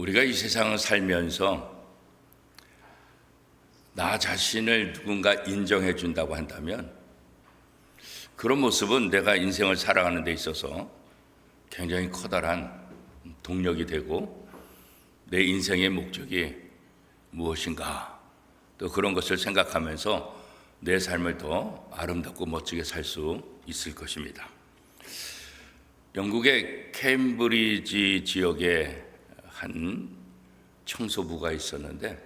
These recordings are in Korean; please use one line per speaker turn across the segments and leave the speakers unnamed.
우리가 이 세상을 살면서 나 자신을 누군가 인정해 준다고 한다면 그런 모습은 내가 인생을 살아가는 데 있어서 굉장히 커다란 동력이 되고 내 인생의 목적이 무엇인가 또 그런 것을 생각하면서 내 삶을 더 아름답고 멋지게 살 수 있을 것입니다. 영국의 케임브리지 지역에 한 청소부가 있었는데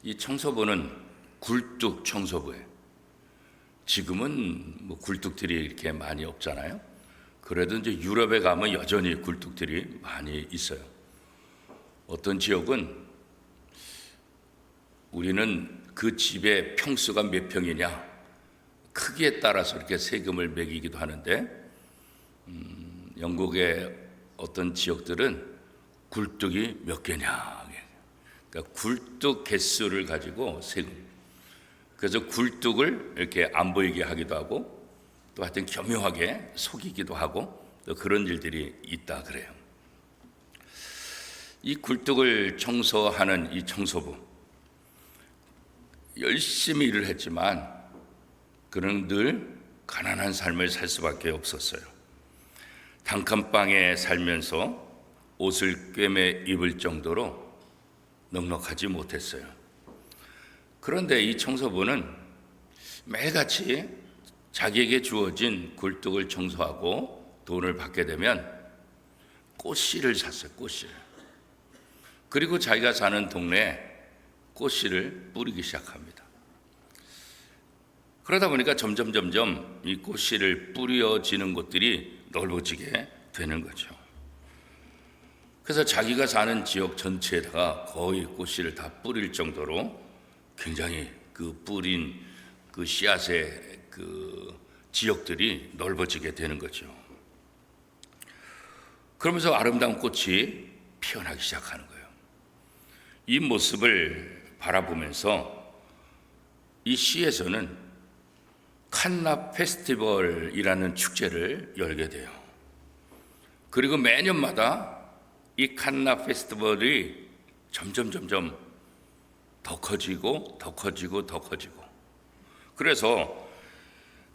이 청소부는 굴뚝 청소부예요. 지금은 뭐 굴뚝들이 이렇게 많이 없잖아요. 그래도 이제 유럽에 가면 여전히 굴뚝들이 많이 있어요. 어떤 지역은 우리는 그 집의 평수가 몇 평이냐 크기에 따라서 이렇게 세금을 매기기도 하는데 영국의 어떤 지역들은 굴뚝이 몇 개냐, 그러니까 굴뚝 개수를 가지고 세금. 그래서 굴뚝을 이렇게 안 보이게 하기도 하고 또 하여튼 교묘하게 속이기도 하고 또 그런 일들이 있다 그래요. 이 굴뚝을 청소하는 이 청소부 열심히 일을 했지만 그는 늘 가난한 삶을 살 수밖에 없었어요. 단칸방에 살면서 옷을 꿰매 입을 정도로 넉넉하지 못했어요. 그런데 이 청소부는 매일같이 자기에게 주어진 굴뚝을 청소하고 돈을 받게 되면 꽃씨를 샀어요. 꽃씨를. 그리고 자기가 사는 동네에 꽃씨를 뿌리기 시작합니다. 그러다 보니까 점점 이 꽃씨를 뿌려지는 곳들이 넓어지게 되는 거죠. 그래서 자기가 사는 지역 전체에다가 거의 꽃씨를 다 뿌릴 정도로 굉장히 그 뿌린 그 씨앗의 그 지역들이 넓어지게 되는 거죠. 그러면서 아름다운 꽃이 피어나기 시작하는 거예요. 이 모습을 바라보면서 이 시에서는 칸나 페스티벌이라는 축제를 열게 돼요. 그리고 매년마다 이 칸나 페스티벌이 점점 더 커지고 그래서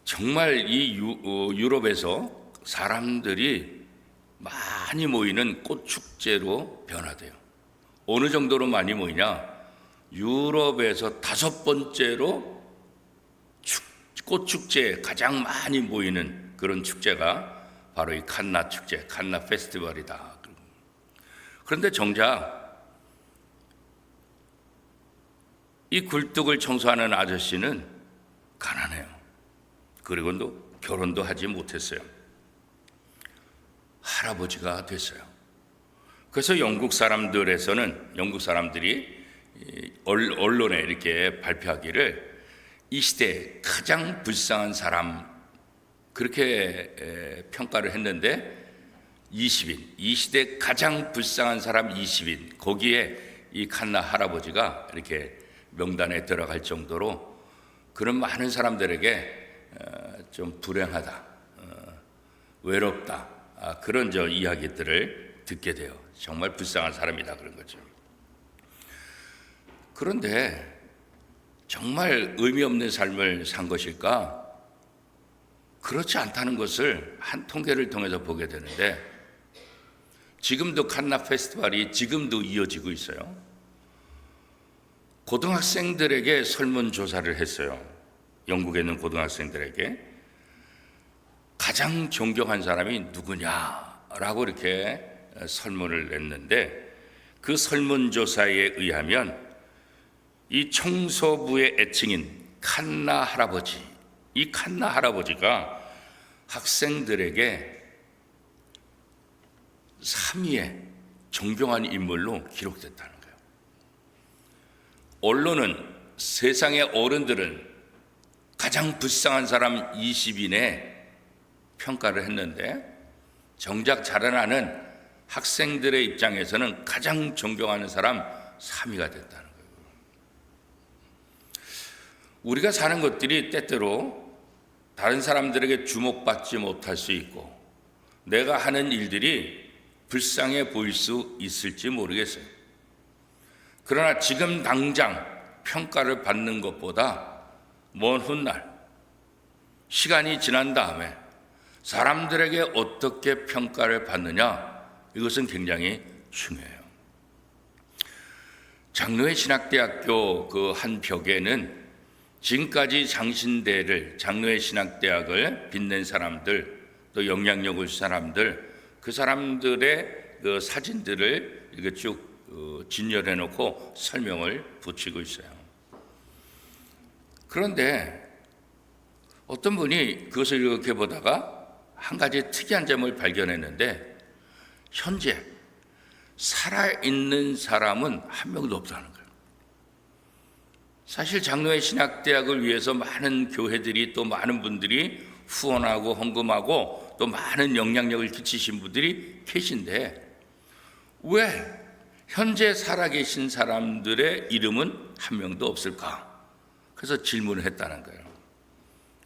정말 이 유럽에서 사람들이 많이 모이는 꽃축제로 변화돼요. 어느 정도로 많이 모이냐? 유럽에서 5번째로 꽃축제에 가장 많이 모이는 그런 축제가 바로 이 칸나 축제, 칸나 페스티벌이다. 그런데 정작 이 굴뚝을 청소하는 아저씨는 가난해요. 그리고 또 결혼도 하지 못했어요. 할아버지가 됐어요. 그래서 영국 사람들이 언론에 이렇게 발표하기를 이 시대의 가장 불쌍한 사람 그렇게 평가를 했는데 20인, 이 시대 가장 불쌍한 사람 20인 거기에 이 칸나 할아버지가 이렇게 명단에 들어갈 정도로 그런 많은 사람들에게 좀 불행하다, 외롭다 그런 이야기들을 듣게 돼요. 정말 불쌍한 사람이다 그런 거죠. 그런데 정말 의미 없는 삶을 산 것일까? 그렇지 않다는 것을 한 통계를 통해서 보게 되는데 지금도 칸나 페스티벌이 지금도 이어지고 있어요. 고등학생들에게 설문조사를 했어요. 영국에 있는 고등학생들에게 가장 존경한 사람이 누구냐라고 이렇게 설문을 냈는데 그 설문조사에 의하면 이 청소부의 애칭인 칸나 할아버지, 이 칸나 할아버지가 학생들에게 3위의 존경한 인물로 기록됐다는 거예요. 언론은 세상의 어른들은 가장 불쌍한 사람 20인에 평가를 했는데 정작 자라나는 학생들의 입장에서는 가장 존경하는 사람 3위가 됐다는 거예요. 우리가 사는 것들이 때때로 다른 사람들에게 주목받지 못할 수 있고 내가 하는 일들이 불쌍해 보일 수 있을지 모르겠어요. 그러나 지금 당장 평가를 받는 것보다 먼 훗날 시간이 지난 다음에 사람들에게 어떻게 평가를 받느냐, 이것은 굉장히 중요해요. 장로회 신학대학교 그 한 벽에는 지금까지 장신대를, 장로회 신학대학을 빛낸 사람들, 또 영향력을 준 사람들, 그 사람들의 그 사진들을 이렇게 쭉 진열해 놓고 설명을 붙이고 있어요. 그런데 어떤 분이 그것을 이렇게 보다가 한 가지 특이한 점을 발견했는데, 현재 살아있는 사람은 한 명도 없다는 거예요. 사실 장로회 신학대학을 위해서 많은 교회들이, 또 많은 분들이 후원하고 헌금하고 또 많은 영향력을 끼치신 분들이 계신데, 왜 현재 살아계신 사람들의 이름은 한 명도 없을까? 그래서 질문을 했다는 거예요.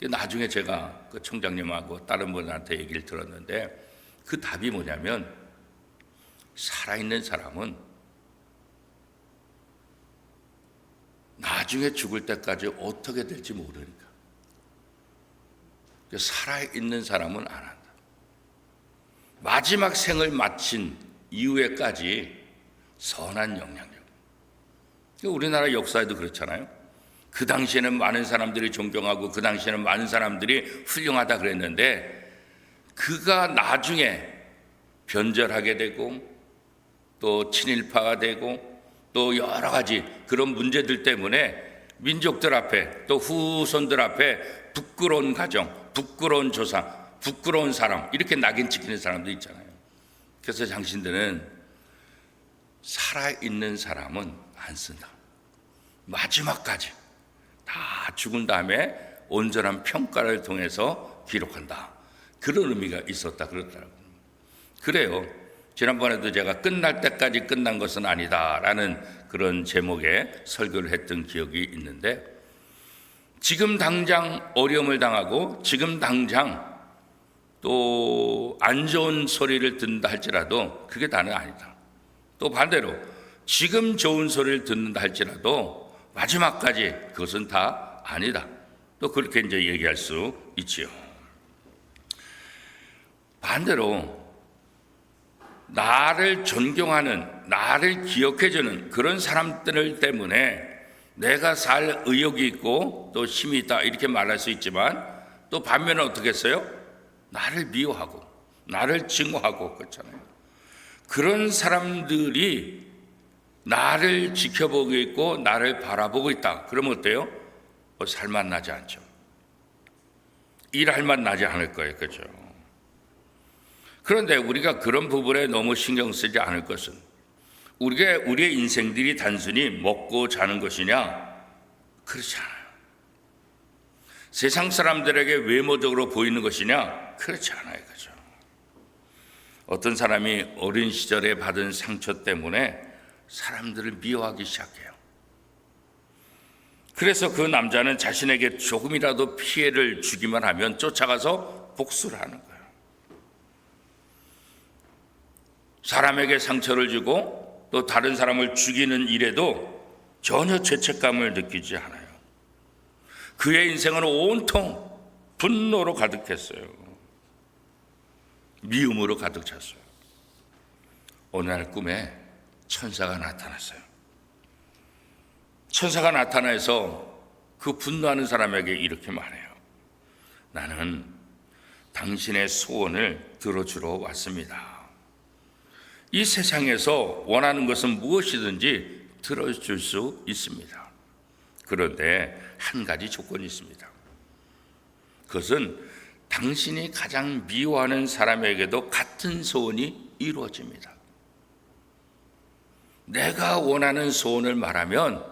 나중에 제가 그 총장님하고 다른 분한테 얘기를 들었는데, 그 답이 뭐냐면, 살아있는 사람은 나중에 죽을 때까지 어떻게 될지 모르니까. 살아있는 사람은 안 한다. 마지막 생을 마친 이후에까지 선한 영향력. 우리나라 역사에도 그렇잖아요. 그 당시에는 많은 사람들이 존경하고 그 당시에는 많은 사람들이 훌륭하다 그랬는데, 그가 나중에 변절하게 되고 또 친일파가 되고 또 여러 가지 그런 문제들 때문에 민족들 앞에, 또 후손들 앞에 부끄러운 가정, 부끄러운 조상, 부끄러운 사람, 이렇게 낙인 찍히는 사람도 있잖아요. 그래서 장신들은 살아있는 사람은 안 쓴다. 마지막까지 다 죽은 다음에 온전한 평가를 통해서 기록한다. 그런 의미가 있었다 그러더라고요. 그래요. 지난번에도 제가 끝날 때까지 끝난 것은 아니다라는 그런 제목의 설교를 했던 기억이 있는데, 지금 당장 어려움을 당하고 지금 당장 또 안 좋은 소리를 듣는다 할지라도 그게 다는 아니다. 또 반대로 지금 좋은 소리를 듣는다 할지라도 마지막까지 그것은 다 아니다. 또 그렇게 이제 얘기할 수 있지요. 반대로 나를 존경하는, 나를 기억해주는 그런 사람들 때문에 내가 살 의욕이 있고 또 힘이 있다, 이렇게 말할 수 있지만, 또 반면에 어떻게 했어요? 나를 미워하고 나를 증오하고 그렇잖아요. 그런 사람들이 나를 지켜보고 있고 나를 바라보고 있다. 그러면 어때요? 살맛 나지 않죠. 일할 맛 나지 않을 거예요. 그렇죠? 그런데 우리가 그런 부분에 너무 신경 쓰지 않을 것은, 우리의 인생들이 단순히 먹고 자는 것이냐? 그렇지 않아요. 세상 사람들에게 외모적으로 보이는 것이냐? 그렇지 않아요. 그죠? 어떤 사람이 어린 시절에 받은 상처 때문에 사람들을 미워하기 시작해요. 그래서 그 남자는 자신에게 조금이라도 피해를 주기만 하면 쫓아가서 복수를 하는 거예요. 사람에게 상처를 주고 또 다른 사람을 죽이는 일에도 전혀 죄책감을 느끼지 않아요. 그의 인생은 온통 분노로 가득했어요. 미움으로 가득 찼어요. 어느 날 꿈에 천사가 나타났어요. 천사가 나타나서 그 분노하는 사람에게 이렇게 말해요. 나는 당신의 소원을 들어주러 왔습니다. 이 세상에서 원하는 것은 무엇이든지 들어줄 수 있습니다. 그런데 한 가지 조건이 있습니다. 그것은 당신이 가장 미워하는 사람에게도 같은 소원이 이루어집니다. 내가 원하는 소원을 말하면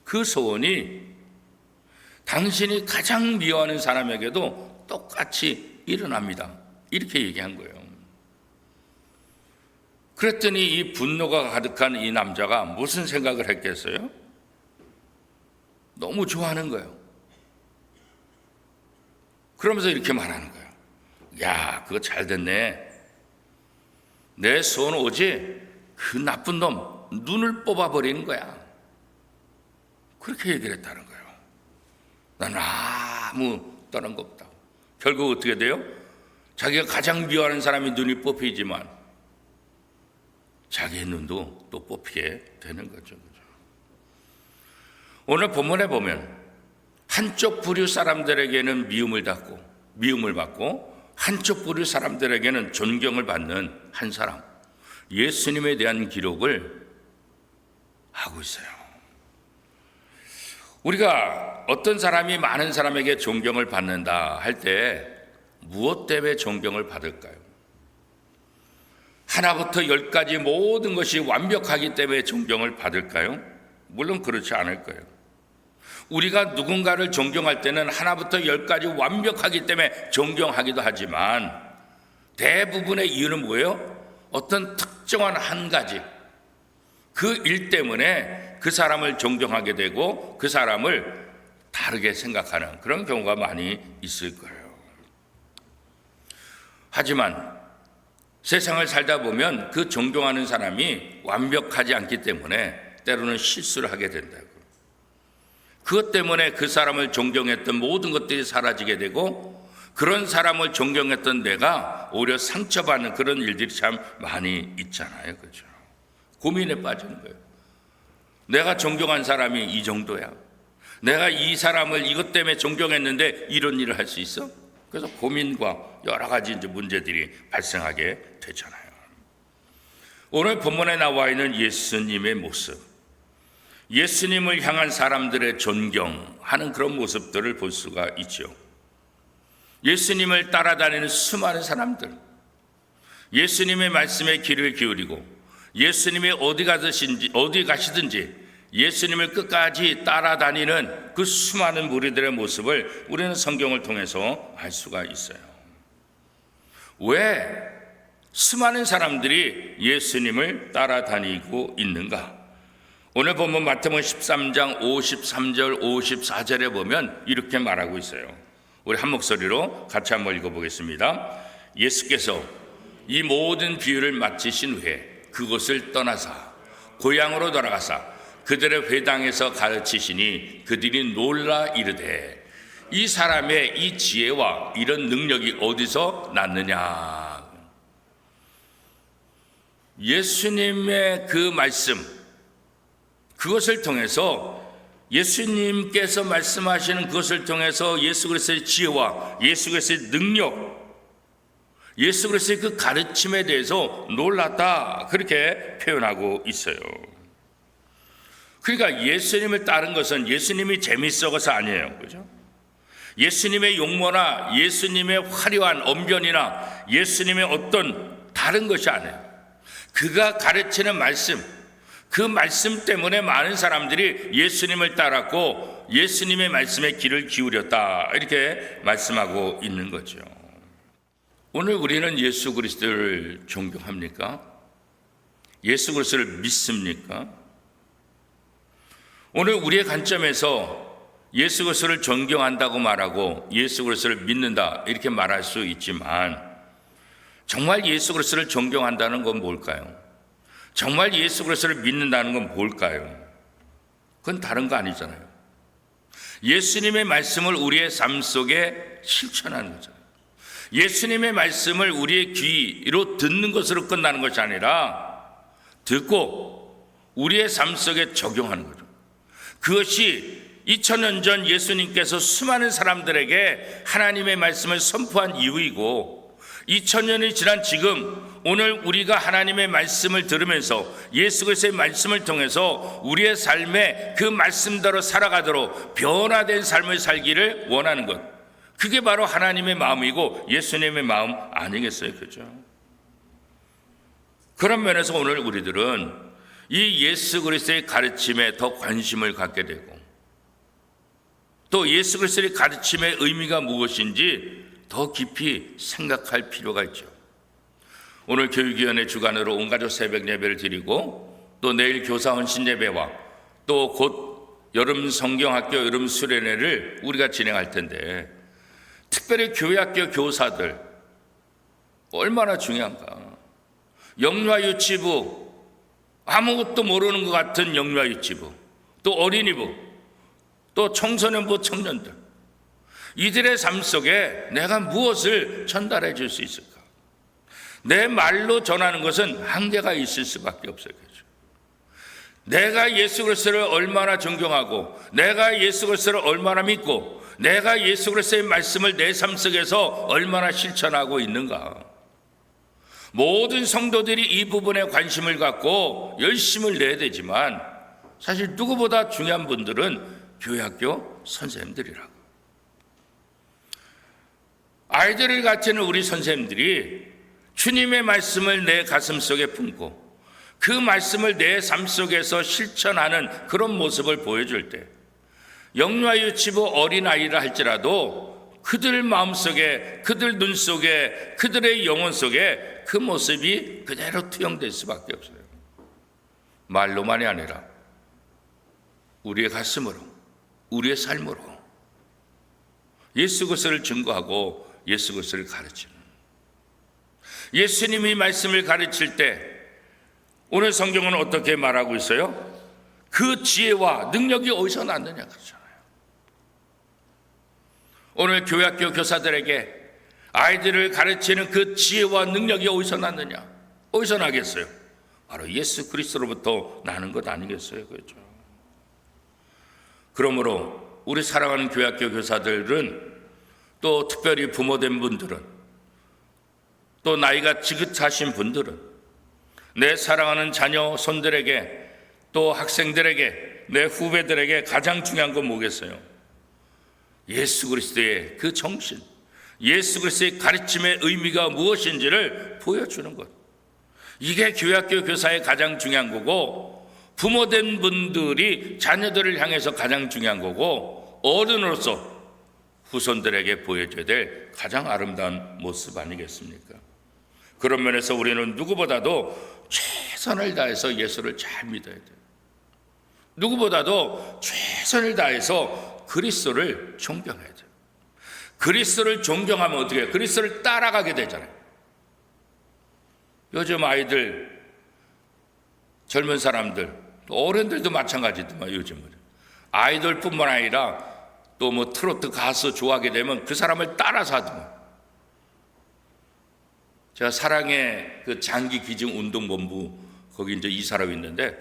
그 소원이 당신이 가장 미워하는 사람에게도 똑같이 일어납니다. 이렇게 얘기한 거예요. 그랬더니 이 분노가 가득한 이 남자가 무슨 생각을 했겠어요? 너무 좋아하는 거예요. 그러면서 이렇게 말하는 거예요. 야, 그거 잘 됐네. 내 소원 오지 그 나쁜 놈 눈을 뽑아버리는 거야. 그렇게 얘기를 했다는 거예요. 나는 아무 다른 거 없다고. 결국 어떻게 돼요? 자기가 가장 미워하는 사람이 눈이 뽑히지만 자기의 눈도 또 뽑히게 되는 거죠. 오늘 본문에 보면 한쪽 부류 사람들에게는 미움을 받고 한쪽 부류 사람들에게는 존경을 받는 한 사람, 예수님에 대한 기록을 하고 있어요. 우리가 어떤 사람이 많은 사람에게 존경을 받는다 할 때 무엇 때문에 존경을 받을까요? 하나부터 열까지 모든 것이 완벽하기 때문에 존경을 받을까요? 물론 그렇지 않을 거예요. 우리가 누군가를 존경할 때는 하나부터 열까지 완벽하기 때문에 존경하기도 하지만 대부분의 이유는 뭐예요? 어떤 특정한 한 가지, 그 일 때문에 그 사람을 존경하게 되고 그 사람을 다르게 생각하는 그런 경우가 많이 있을 거예요. 하지만 세상을 살다 보면 그 존경하는 사람이 완벽하지 않기 때문에 때로는 실수를 하게 된다고. 그것 때문에 그 사람을 존경했던 모든 것들이 사라지게 되고 그런 사람을 존경했던 내가 오히려 상처받는 그런 일들이 참 많이 있잖아요. 그렇죠? 고민에 빠지는 거예요. 내가 존경한 사람이 이 정도야. 내가 이 사람을 이것 때문에 존경했는데 이런 일을 할 수 있어? 그래서 고민과 여러 가지 이제 문제들이 발생하게 되잖아요. 오늘 본문에 나와 있는 예수님의 모습, 예수님을 향한 사람들의 존경하는 그런 모습들을 볼 수가 있죠. 예수님을 따라다니는 수많은 사람들, 예수님의 말씀에 귀를 기울이고 예수님이 어디 가시든지 예수님을 끝까지 따라다니는 그 수많은 무리들의 모습을 우리는 성경을 통해서 알 수가 있어요. 왜 수많은 사람들이 예수님을 따라다니고 있는가? 오늘 보면 마태복음 13장 53절 54절에 보면 이렇게 말하고 있어요. 우리 한 목소리로 같이 한번 읽어보겠습니다. 예수께서 이 모든 비유를 마치신 후에 그곳을 떠나사 고향으로 돌아가사 그들의 회당에서 가르치시니 그들이 놀라 이르되 이 사람의 이 지혜와 이런 능력이 어디서 났느냐. 예수님의 그 말씀, 그것을 통해서 예수님께서 말씀하시는 그것을 통해서 예수 그리스도의 지혜와 예수 그리스도의 능력, 예수 그리스도의 그 가르침에 대해서 놀랐다, 그렇게 표현하고 있어요. 그러니까 예수님을 따른 것은 예수님이 재밌어서 아니에요. 그죠? 예수님의 용모나 예수님의 화려한 언변이나 예수님의 어떤 다른 것이 아니에요. 그가 가르치는 말씀, 그 말씀 때문에 많은 사람들이 예수님을 따랐고 예수님의 말씀에 귀를 기울였다, 이렇게 말씀하고 있는 거죠. 오늘 우리는 예수 그리스도를 존경합니까? 예수 그리스도를 믿습니까? 오늘 우리의 관점에서 예수 그리스도를 존경한다고 말하고 예수 그리스도를 믿는다, 이렇게 말할 수 있지만 정말 예수 그리스도를 존경한다는 건 뭘까요? 정말 예수 그리스도를 믿는다는 건 뭘까요? 그건 다른 거 아니잖아요. 예수님의 말씀을 우리의 삶 속에 실천하는 거잖아요. 예수님의 말씀을 우리의 귀로 듣는 것으로 끝나는 것이 아니라 듣고 우리의 삶 속에 적용하는 거죠. 그것이 2000년 전 예수님께서 수많은 사람들에게 하나님의 말씀을 선포한 이유이고 2000년이 지난 지금 오늘 우리가 하나님의 말씀을 들으면서 예수 그리스도의 말씀을 통해서 우리의 삶에 그 말씀대로 살아가도록 변화된 삶을 살기를 원하는 것, 그게 바로 하나님의 마음이고 예수님의 마음 아니겠어요? 그죠? 그런 면에서 오늘 우리들은 이 예수 그리스도의 가르침에 더 관심을 갖게 되고 또 예수 그리스도의 가르침의 의미가 무엇인지 더 깊이 생각할 필요가 있죠. 오늘 교육위원회 주관으로 온가족 새벽 예배를 드리고 또 내일 교사 헌신 예배와 또 곧 여름 성경학교 여름 수련회를 우리가 진행할 텐데 특별히 교회학교 교사들 얼마나 중요한가. 영유아유치부, 아무것도 모르는 것 같은 영유아유치부, 또 어린이부, 또 청소년부 청년들, 이들의 삶 속에 내가 무엇을 전달해 줄 수 있을까? 내 말로 전하는 것은 한계가 있을 수밖에 없어요. 내가 예수 그리스도를 얼마나 존경하고, 내가 예수 그리스도를 얼마나 믿고, 내가 예수 그리스도의 말씀을 내 삶 속에서 얼마나 실천하고 있는가. 모든 성도들이 이 부분에 관심을 갖고 열심을 내야 되지만, 사실 누구보다 중요한 분들은 교회학교 선생님들이라고. 아이들을 가르치는 우리 선생님들이 주님의 말씀을 내 가슴 속에 품고 그 말씀을 내 삶 속에서 실천하는 그런 모습을 보여줄 때, 영유아유치부 어린아이라 할지라도 그들 마음속에, 그들 눈 속에, 그들의 영혼 속에 그 모습이 그대로 투영될 수밖에 없어요. 말로만이 아니라 우리의 가슴으로, 우리의 삶으로 예수 그리스도를 증거하고 예수 그리스도를 가르치는, 예수님이 말씀을 가르칠 때 오늘 성경은 어떻게 말하고 있어요? 그 지혜와 능력이 어디서 났느냐 그러잖아요. 오늘 교회학교 교사들에게 아이들을 가르치는 그 지혜와 능력이 어디서 났느냐? 어디서 나겠어요? 바로 예수 그리스도로부터 나는 것 아니겠어요? 그렇죠? 그러므로 우리 사랑하는 교회학교 교사들은, 또 특별히 부모된 분들은, 또 나이가 지긋하신 분들은 내 사랑하는 자녀 손들에게, 또 학생들에게, 내 후배들에게 가장 중요한 건 뭐겠어요? 예수 그리스도의 그 정신, 예수 그리스도의 가르침의 의미가 무엇인지를 보여주는 것. 이게 교회학교 교사의 가장 중요한 거고, 부모된 분들이 자녀들을 향해서 가장 중요한 거고, 어른으로서 후손들에게 보여줘야 될 가장 아름다운 모습 아니겠습니까? 그런 면에서 우리는 누구보다도 최선을 다해서 예수를 잘 믿어야 돼요. 누구보다도 최선을 다해서 그리스도를 존경해야 돼요. 그리스도를 존경하면 어떻게 해요? 그리스도를 따라가게 되잖아요. 요즘 아이들, 젊은 사람들, 어른들도 마찬가지지만 요즘은 아이돌뿐만 아니라 또 뭐 트로트 가수 좋아하게 되면 그 사람을 따라서 하더만. 제가 사랑의 그 장기 기증 운동본부 거기 이제 이사라고 있는데,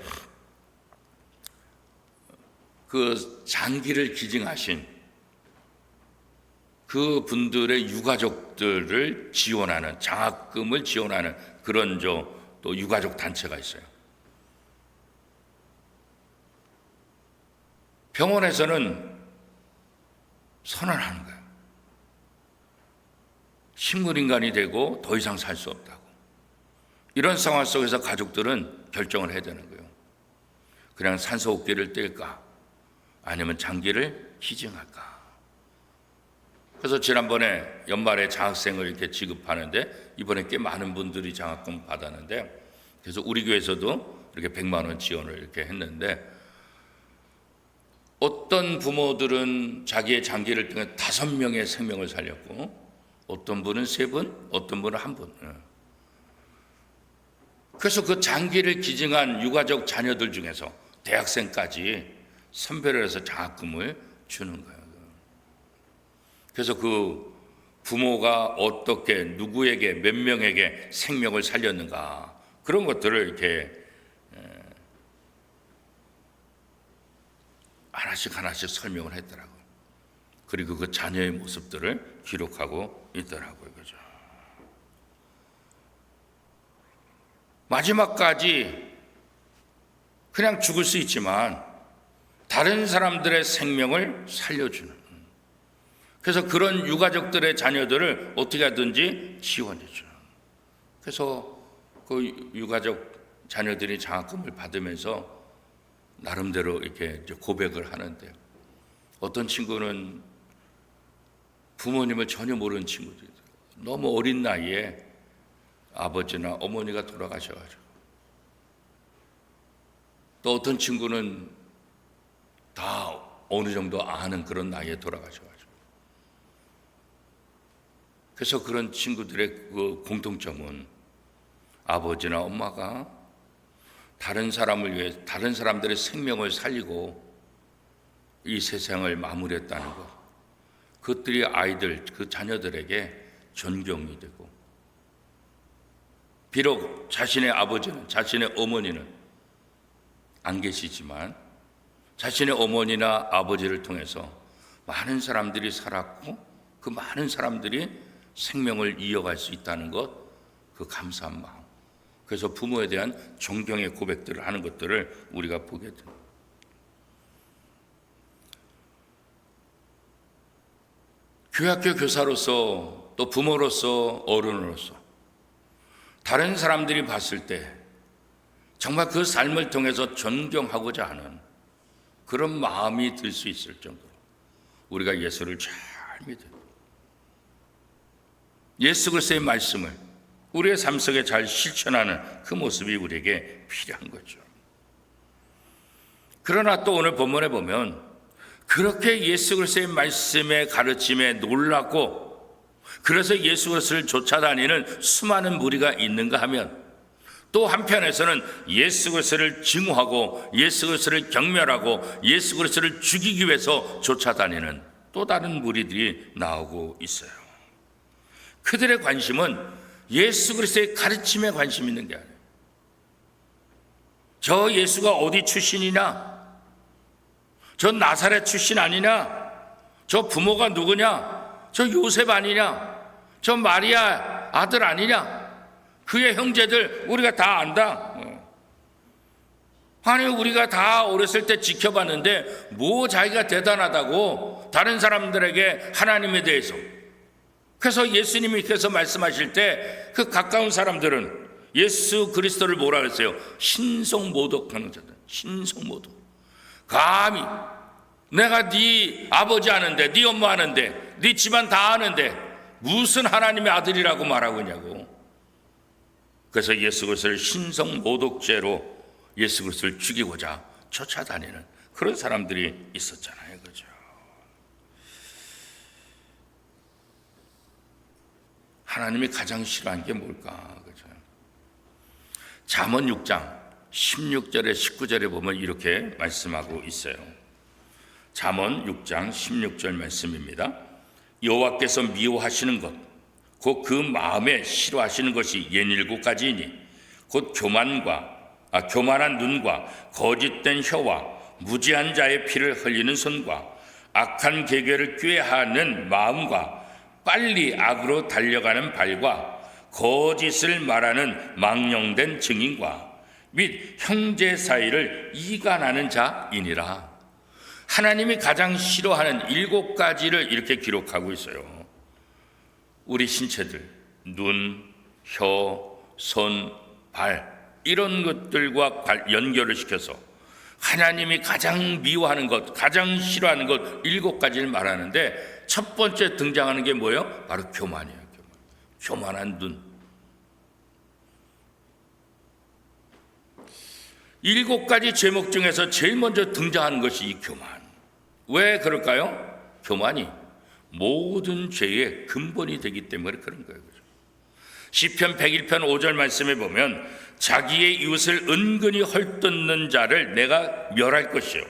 그 장기를 기증하신 그 분들의 유가족들을 지원하는, 장학금을 지원하는 그런 또 유가족 단체가 있어요. 병원에서는 선언하는 거예요. 식물인간이 되고 더 이상 살 수 없다고. 이런 상황 속에서 가족들은 결정을 해야 되는 거예요. 그냥 산소호흡기를 뗄까, 아니면 장기를 기증할까. 그래서 지난번에 연말에 장학생을 이렇게 지급하는데, 이번에 꽤 많은 분들이 장학금 받았는데, 그래서 우리 교회에서도 이렇게 100만 원 지원을 이렇게 했는데, 어떤 부모들은 자기의 장기를 통해 5명의 생명을 살렸고, 어떤 분은 3분, 어떤 분은 1분. 그래서 그 장기를 기증한 유가족 자녀들 중에서 대학생까지 선별을 해서 장학금을 주는 거예요. 그래서 그 부모가 어떻게 누구에게 몇 명에게 생명을 살렸는가, 그런 것들을 이렇게 하나씩 설명을 했더라고요. 그리고 그 자녀의 모습들을 기록하고 있더라고요. 그죠? 마지막까지 그냥 죽을 수 있지만 다른 사람들의 생명을 살려주는, 그래서 그런 유가족들의 자녀들을 어떻게 하든지 지원해 주는. 그래서 그 유가족 자녀들이 장학금을 받으면서 나름대로 이렇게 고백을 하는데요. 어떤 친구는 부모님을 전혀 모르는 친구들이 너무 어린 나이에 아버지나 어머니가 돌아가셔가지고, 또 어떤 친구는 다 어느 정도 아는 그런 나이에 돌아가셔가지고, 그래서 그런 친구들의 그 공통점은 아버지나 엄마가 다른 사람을 위해 다른 사람들의 생명을 살리고 이 세상을 마무리했다는 것, 그것들이 아이들, 그 자녀들에게 존경이 되고, 비록 자신의 아버지는, 자신의 어머니는 안 계시지만 자신의 어머니나 아버지를 통해서 많은 사람들이 살았고 그 많은 사람들이 생명을 이어갈 수 있다는 것, 그 감사한 마음, 그래서 부모에 대한 존경의 고백들을 하는 것들을 우리가 보게 됩니다. 교회학교 교사로서 또 부모로서 어른으로서 다른 사람들이 봤을 때 정말 그 삶을 통해서 존경하고자 하는 그런 마음이 들 수 있을 정도로 우리가 예수를 잘 믿어요. 예수 그리스도의 말씀을 우리의 삶 속에 잘 실천하는 그 모습이 우리에게 필요한 거죠. 그러나 또 오늘 본문에 보면 그렇게 예수 그리스도의 말씀의 가르침에 놀랐고 그래서 예수 그리스도를 쫓아다니는 수많은 무리가 있는가 하면 또 한편에서는 예수 그리스도를 증오하고 예수 그리스도를 경멸하고 예수 그리스도를 죽이기 위해서 쫓아다니는 또 다른 무리들이 나오고 있어요. 그들의 관심은 예수 그리스도의 가르침에 관심 있는 게 아니에요. 저 예수가 어디 출신이냐? 저 나사렛 출신 아니냐? 저 부모가 누구냐? 저 요셉 아니냐? 저 마리아 아들 아니냐? 그의 형제들 우리가 다 안다. 아니 우리가 다 어렸을 때 지켜봤는데 뭐 자기가 대단하다고 다른 사람들에게 하나님에 대해서. 그래서 예수님께서 말씀하실 때 그 가까운 사람들은 예수 그리스도를 뭐라 그랬어요? 신성모독하는 자들. 신성모독. 감히 내가 네 아버지 아는데 네 엄마 아는데 네 집안 다 아는데 무슨 하나님의 아들이라고 말하고 있냐고. 그래서 예수 그리스도를 신성모독죄로 예수 그리스도를 죽이고자 쫓아다니는 그런 사람들이 있었잖아요. 그죠? 하나님이 가장 싫어하는 게 뭘까? 그죠? 잠언 6장 16절에 19절에 보면 이렇게 말씀하고 있어요. 잠언 6장 16절 말씀입니다. 여호와께서 미워하시는 것 곧 그 마음에 싫어하시는 것이 67가지이니 곧 교만한 눈과 거짓된 혀와 무지한 자의 피를 흘리는 손과 악한 계계를 꾀하는 마음과 빨리 악으로 달려가는 발과 거짓을 말하는 망령된 증인과 및 형제 사이를 이간하는 자이니라. 하나님이 가장 싫어하는 7가지를 이렇게 기록하고 있어요. 우리 신체들, 눈, 혀, 손, 발 이런 것들과 연결을 시켜서 하나님이 가장 미워하는 것, 가장 싫어하는 것 7가지를 말하는데 첫 번째 등장하는 게 뭐예요? 바로 교만이에요. 교만한 눈. 7가지 제목 중에서 제일 먼저 등장하는 것이 이 교만. 왜 그럴까요? 교만이 모든 죄의 근본이 되기 때문에 그런 거예요. 시편 101편 5절 말씀에 보면 자기의 이웃을 은근히 헐뜯는 자를 내가 멸할 것이요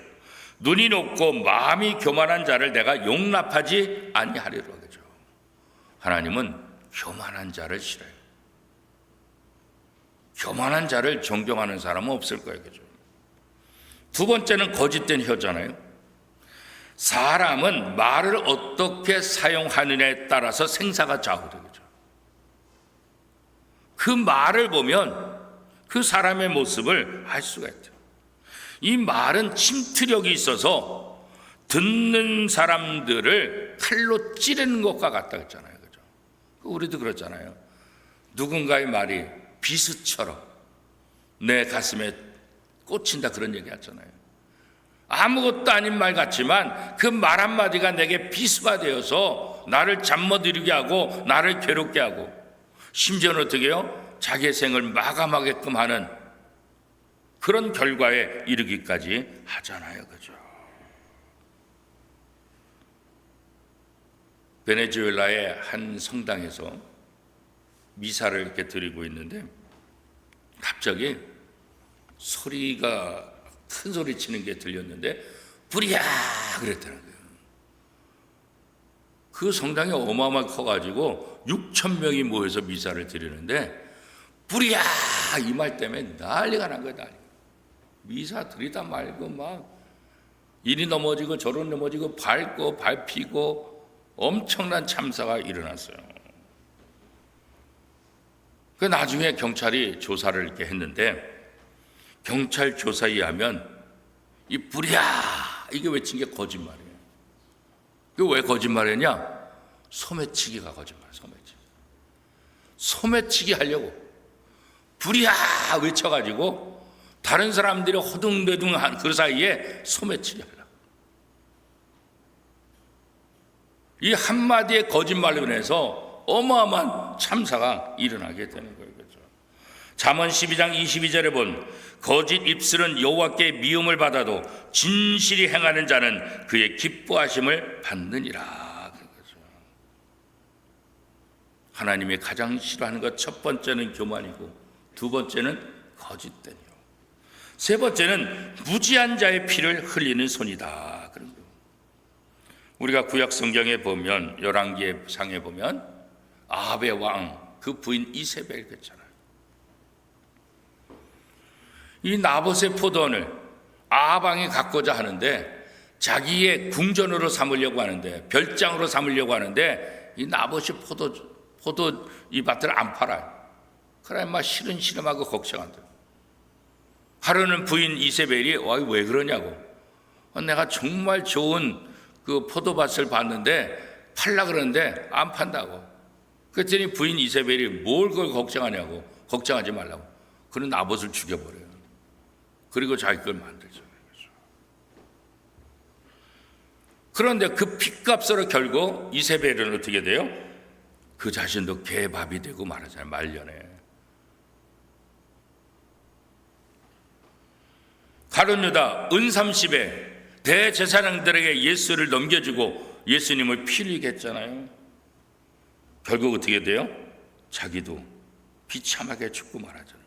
눈이 높고 마음이 교만한 자를 내가 용납하지 아니하리라 하죠. 하나님은 교만한 자를 싫어요. 교만한 자를 존경하는 사람은 없을 거예요. 그죠? 두 번째는 거짓된 혀잖아요. 사람은 말을 어떻게 사용하느냐에 따라서 생사가 좌우되죠. 그 말을 보면 그 사람의 모습을 알 수가 있죠. 이 말은 침투력이 있어서 듣는 사람들을 칼로 찌르는 것과 같다 했잖아요. 그죠? 우리도 그렇잖아요. 누군가의 말이 비수처럼 내 가슴에 꽂힌다 그런 얘기 하잖아요. 아무것도 아닌 말 같지만 그 말 한마디가 내게 비수가 되어서 나를 잠 못 이루게 하고 나를 괴롭게 하고 심지어는 어떻게 해요? 자기의 생을 마감하게끔 하는 그런 결과에 이르기까지 하잖아요. 그죠? 베네수엘라의 한 성당에서 미사를 이렇게 드리고 있는데 갑자기 소리가 큰 소리 치는 게 들렸는데 불이야 그랬다는 거예요. 그 성당이 어마어마하게 커가지고 6천 명이 모여서 미사를 드리는데 불이야 이 말 때문에 난리가 난 거예요. 난리. 미사 드리다 말고 막 이리 넘어지고 저리 넘어지고 밟고 밟히고 엄청난 참사가 일어났어요. 그 나중에 경찰이 조사를 이렇게 했는데 경찰 조사에 의하면 이 불이야 이게 외친 게 거짓말이에요. 그 왜 거짓말이냐? 소매치기가 거짓말. 소매치기 하려고 불이야 외쳐가지고 다른 사람들이 허둥대둥한 그 사이에 소매치기 하려고. 이 한마디의 거짓말로 인해서 어마어마한 참사가 일어나게 되는 거예요. 그렇죠? 잠언 12장 22절에 본 거짓 입술은 여호와께 미움을 받아도 진실이 행하는 자는 그의 기뻐하심을 받느니라. 그렇죠? 하나님이 가장 싫어하는 것 첫 번째는 교만이고 두 번째는 거짓된이요. 세 번째는 무지한 자의 피를 흘리는 손이다. 그런 거예요. 우리가 구약 성경에 보면 열왕기상에 보면 아합의 왕 그 부인 이세벨 그랬잖아요. 이 나봇의 포도원을 아합 왕이 갖고자 하는데 자기의 궁전으로 삼으려고 하는데 별장으로 삼으려고 하는데 이 나봇이 포도 이 밭을 안 팔아요. 그래 막 시름시름하고 걱정한다. 하루는 부인 이세벨이 왜 그러냐고. 내가 정말 좋은 그 포도밭을 봤는데 팔라 그러는데 안 판다고. 그랬더니 부인 이세벨이 뭘 그걸 걱정하냐고. 걱정하지 말라고. 그는 나봇을 죽여버려요. 그리고 자기 걸 만들죠. 그런데 그 핏값으로 결국 이세벨은 어떻게 돼요? 그 자신도 개밥이 되고 말하잖아요. 말년에. 가룟 유다 은 30에 대제사장들에게 예수를 넘겨주고 예수님을 피 흘리게 했잖아요. 결국 어떻게 돼요? 자기도 비참하게 죽고 말하잖아요.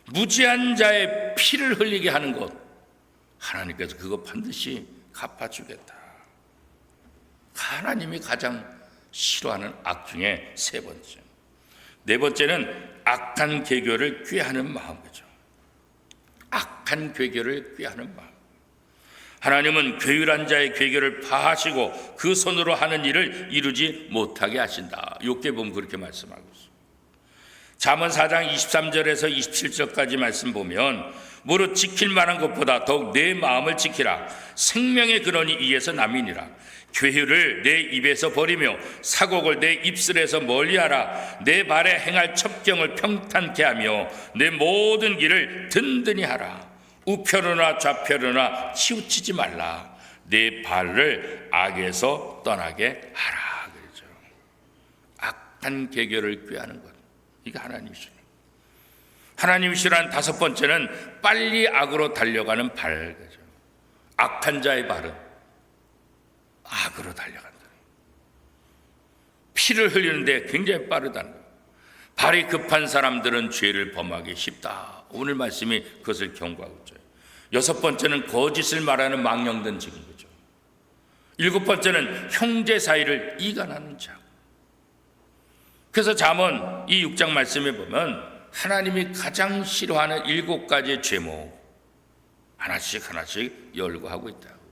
무지한 자의 피를 흘리게 하는 것, 하나님께서 그거 반드시 갚아주겠다. 하나님이 가장 싫어하는 악 중에 세 번째. 네 번째는 악한 계교를 꾀하는 마음이죠. 악한 괴교를 꾀하는 마음. 하나님은 괴율한 자의 괴교를 파하시고 그 손으로 하는 일을 이루지 못하게 하신다. 욥기에 보면 그렇게 말씀하고 있습니다. 잠언 4장 23절에서 27절까지 말씀 보면 무릇 지킬 만한 것보다 더욱 내 마음을 지키라. 생명의 근원이 이에서 남이니라. 괴휼을 내 입에서 버리며 사곡을 내 입술에서 멀리하라. 내 발에 행할 첩경을 평탄케 하며 내 모든 길을 든든히 하라. 우편으나 좌편으나 치우치지 말라. 내 발을 악에서 떠나게 하라. 그렇죠. 악한 계교를 꾀하는 것, 이게 하나님이시네. 하나님이 싫어하는 다섯 번째는 빨리 악으로 달려가는 발. 그렇죠. 악한 자의 발은 악으로 달려간다. 피를 흘리는데 굉장히 빠르다는 거예요. 발이 급한 사람들은 죄를 범하기 쉽다. 오늘 말씀이 그것을 경고하고 있죠. 여섯 번째는 거짓을 말하는 망령된 증인 거죠. 일곱 번째는 형제 사이를 이간하는 자. 그래서 잠언 이 6장 말씀에 보면 하나님이 가장 싫어하는 7가지의 죄목 하나씩 열거하고 있다고.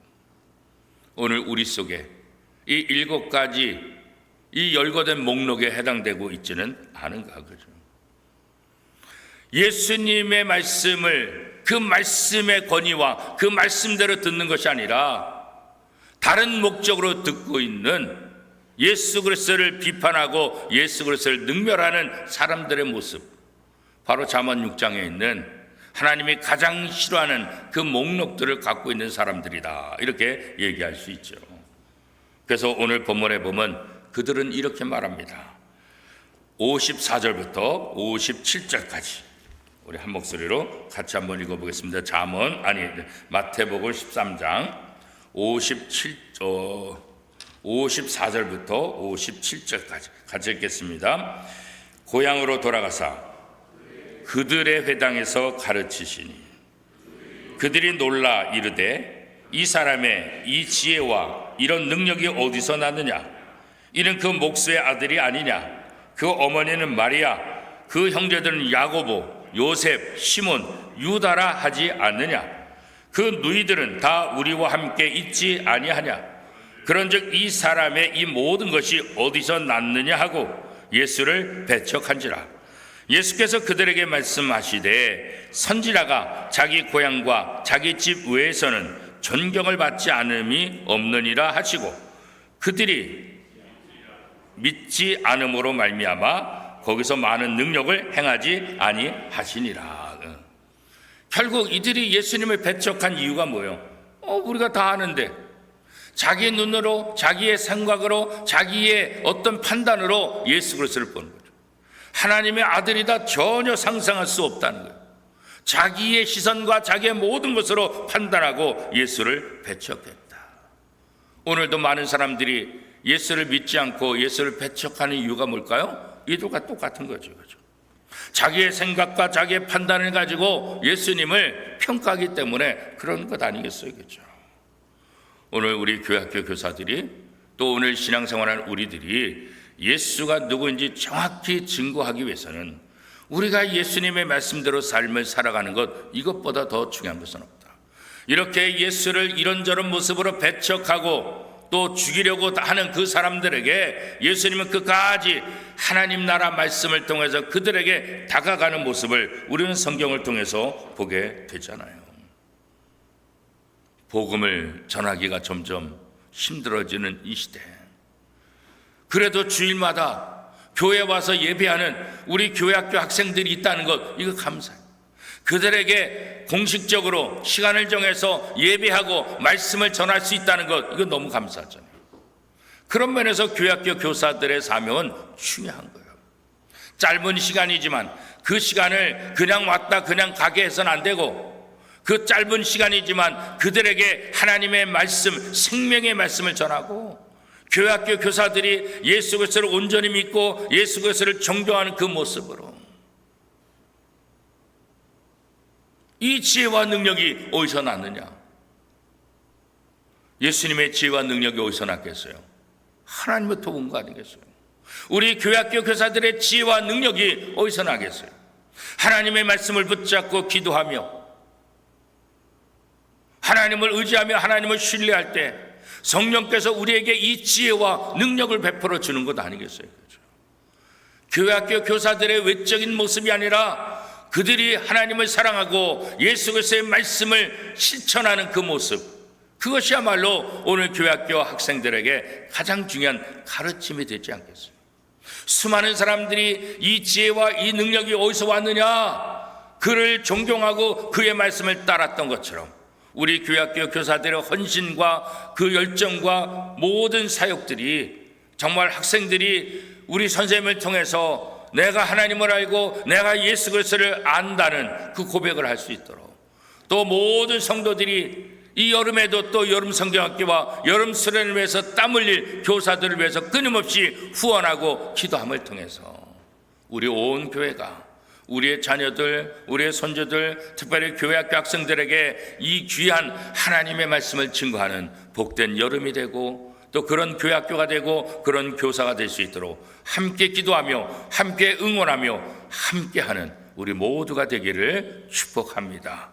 오늘 우리 속에 이 7가지 이 열거된 목록에 해당되고 있지는 않은가 그죠? 예수님의 말씀을 그 말씀의 권위와 그 말씀대로 듣는 것이 아니라 다른 목적으로 듣고 있는 예수 그리스도를 비판하고 예수 그리스도를 능멸하는 사람들의 모습, 바로 잠언 6장에 있는 하나님이 가장 싫어하는 그 목록들을 갖고 있는 사람들이다, 이렇게 얘기할 수 있죠. 그래서 오늘 본문에 보면 그들은 이렇게 말합니다. 54절부터 57절까지 우리 한 목소리로 같이 한번 읽어보겠습니다. 마태복음 13장 54절부터 57절까지 같이 읽겠습니다. 고향으로 돌아가사 그들의 회당에서 가르치시니 그들이 놀라 이르되 이 사람의 이 지혜와 이런 능력이 어디서 났느냐? 이는 그 목수의 아들이 아니냐? 그 어머니는 마리아, 그 형제들은 야고보, 요셉, 시몬, 유다라 하지 않느냐? 그 누이들은 다 우리와 함께 있지 아니하냐? 그런즉 이 사람의 이 모든 것이 어디서 났느냐 하고 예수를 배척한지라. 예수께서 그들에게 말씀하시되 선지자가 자기 고향과 자기 집 외에서는 존경을 받지 않음이 없느니라 하시고 그들이 믿지 않음으로 말미암아 거기서 많은 능력을 행하지 아니하시니라. 결국 이들이 예수님을 배척한 이유가 뭐예요? 우리가 다 아는데 자기 눈으로 자기의 생각으로 자기의 어떤 판단으로 예수 그리스도를 보는 거죠. 하나님의 아들이다 전혀 상상할 수 없다는 거예요. 자기의 시선과 자기의 모든 것으로 판단하고 예수를 배척했다. 오늘도 많은 사람들이 예수를 믿지 않고 예수를 배척하는 이유가 뭘까요? 이들과 똑같은 거죠. 그죠? 자기의 생각과 자기의 판단을 가지고 예수님을 평가하기 때문에 그런 것 아니겠어요? 그죠? 오늘 우리 교회학교 교사들이 또 오늘 신앙생활하는 우리들이 예수가 누구인지 정확히 증거하기 위해서는 우리가 예수님의 말씀대로 삶을 살아가는 것, 이것보다 더 중요한 것은 없다. 이렇게 예수를 이런저런 모습으로 배척하고 또 죽이려고 하는 그 사람들에게 예수님은 끝까지 하나님 나라 말씀을 통해서 그들에게 다가가는 모습을 우리는 성경을 통해서 보게 되잖아요. 복음을 전하기가 점점 힘들어지는 이 시대, 그래도 주일마다 교회 와서 예배하는 우리 교회학교 학생들이 있다는 것, 이거 감사해요. 그들에게 공식적으로 시간을 정해서 예배하고 말씀을 전할 수 있다는 것, 이거 너무 감사하잖아요. 그런 면에서 교회학교 교사들의 사명은 중요한 거예요. 짧은 시간이지만 그 시간을 그냥 왔다 그냥 가게 해서는 안 되고, 그 짧은 시간이지만 그들에게 하나님의 말씀, 생명의 말씀을 전하고, 교회학교 교사들이 예수 그리스도를 온전히 믿고 예수 그리스도를 존경하는 그 모습으로, 이 지혜와 능력이 어디서 났느냐? 예수님의 지혜와 능력이 어디서 났겠어요? 하나님부터 온 거 아니겠어요? 우리 교회학교 교사들의 지혜와 능력이 어디서 나겠어요? 하나님의 말씀을 붙잡고 기도하며 하나님을 의지하며 하나님을 신뢰할 때 성령께서 우리에게 이 지혜와 능력을 베풀어 주는 것 아니겠어요? 그렇죠? 교회학교 교사들의 외적인 모습이 아니라 그들이 하나님을 사랑하고 예수 그리스도의 말씀을 실천하는 그 모습, 그것이야말로 오늘 교회학교 학생들에게 가장 중요한 가르침이 되지 않겠어요? 수많은 사람들이 이 지혜와 이 능력이 어디서 왔느냐? 그를 존경하고 그의 말씀을 따랐던 것처럼 우리 교회학교 교사들의 헌신과 그 열정과 모든 사역들이, 정말 학생들이 우리 선생님을 통해서 내가 하나님을 알고 내가 예수 그리스도를 안다는 그 고백을 할 수 있도록, 또 모든 성도들이 이 여름에도 또 여름 성경학교와 여름 수련을 위해서 땀 흘릴 교사들을 위해서 끊임없이 후원하고 기도함을 통해서 우리 온 교회가, 우리의 자녀들, 우리의 손주들, 특별히 교회학교 학생들에게 이 귀한 하나님의 말씀을 증거하는 복된 여름이 되고, 또 그런 교회학교가 되고 그런 교사가 될 수 있도록 함께 기도하며 함께 응원하며 함께하는 우리 모두가 되기를 축복합니다.